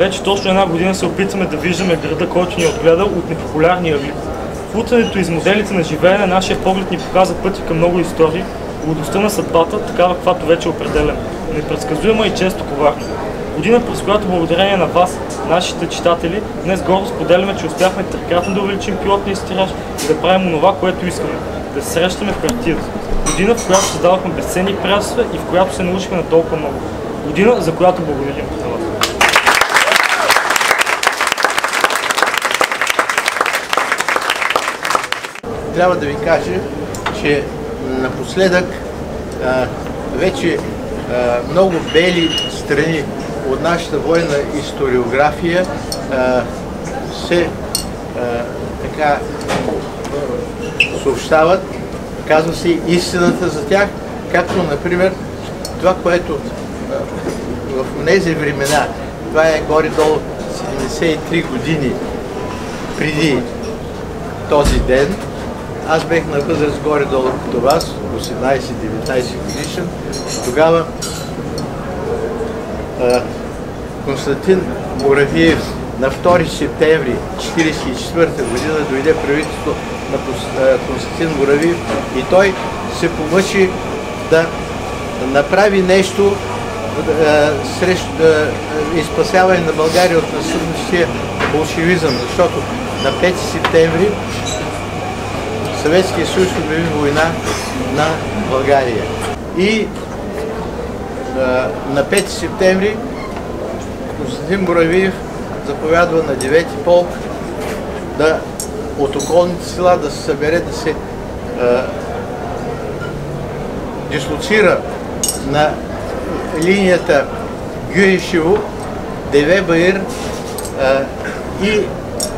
Вече точно една година се опитваме да виждаме града, който ни е отгледал от непопулярния вид. В утването из моделите на живеене нашия поглед ни показва пътя към много истории, лудостта на съдбата, такава каквато вече определям, непредсказуема и често коварна. Година, през която благодарение на вас, нашите читатели, днес гордо споделяме, че успяхме трикратно да увеличим пилотния си тираж и да правим онова, което искаме – да се срещаме в хартията. Година, в която създавахме безценни приятелства и в която се научихме на толкова много. Година, за която благодарим на вас. Трябва да ви кажа, че напоследък вече много бели страни от нашата военна историография се съобщават, казва се истината за тях, както например това, което в тези времена, това е горе-долу 73 години преди този ден, аз бех на възраст горе-долу като вас, 18-19 годишен. Тогава Константин Муравиев на 2 септември 1944 година дойде правителството на Константин Муравиев и той се помъчи да направи нещо срещу изпасяване на България от насилническия болшевизъм, защото на 5 септември Съветския съюз обяви война на България. И на 5 септември Константин Муравиев заповядва на 9-ти полк от околните села да се събере, да се дислоцира на линията Гюешево, Деве-Баир и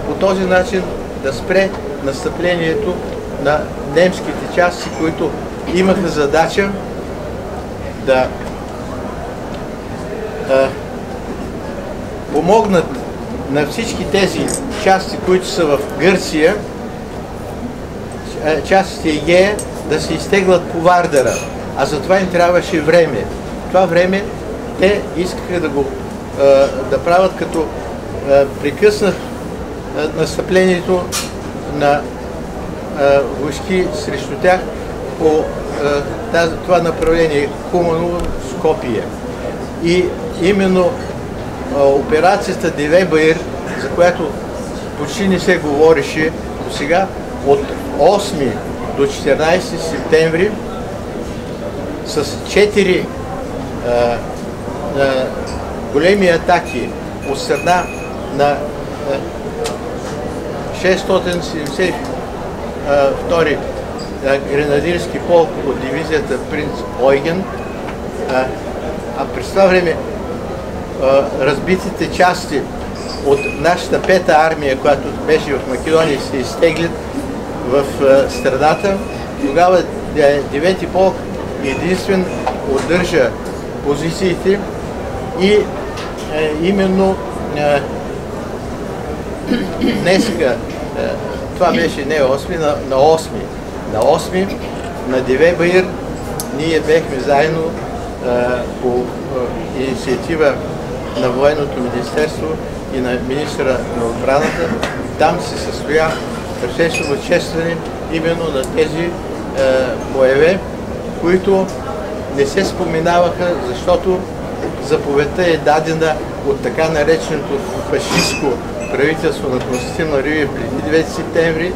по този начин да спре настъплението на немските части, които имаха задача да помогнат на всички тези части, които са в Гърция, частите Егея, да се изтеглят по Вардара. А за това им трябваше време. Това време те искаха да правят, като прекъснат настъплението на войски срещу тях по това направление Куманово-Скопие. И именно операцията Деве-Баир, за която почти не се говореше до сега, от 8 до 14 септември с 4 големи атаки от страна на 672 гренадирски полк от дивизията Принц Ойген, а през това време разбитите части от нашата 5-та армия, която беше в Македония, се изтеглят в страната. Тогава 9-ти полк единствен удържа позициите и именно днеска, това беше не 8, на 8, на Деве-Баир, ние бехме заедно по инициатива на Военното министерство и на министра на отбраната. Там се състоя тържествено честване именно на тези боеве, които не се споменаваха, защото заповедта е дадена от така нареченото фашистско правителство на Константин Муравиев преди 9 септември,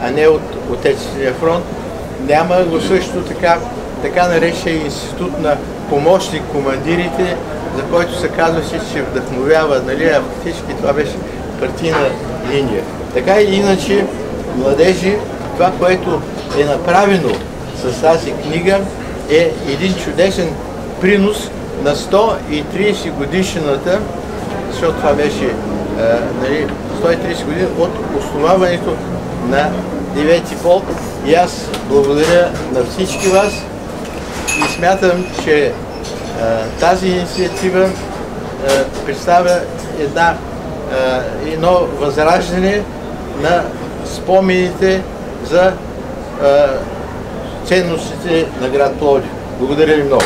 а не от Отечествения фронт. Няма го също така наречен институт на помощник командирите, за който се казваше, че вдъхновява, нали, а фактически това беше партийна линия. Така или иначе, младежи, това, което е направено с тази книга, е един чудесен принос на 130 годишнината, защото това беше 130 години от основаването на 9-ти полк. И аз благодаря на всички вас и смятам, че тази инициатива представя едно възраждане на спомените за ценностите на град Пловдив. Благодаря ви много.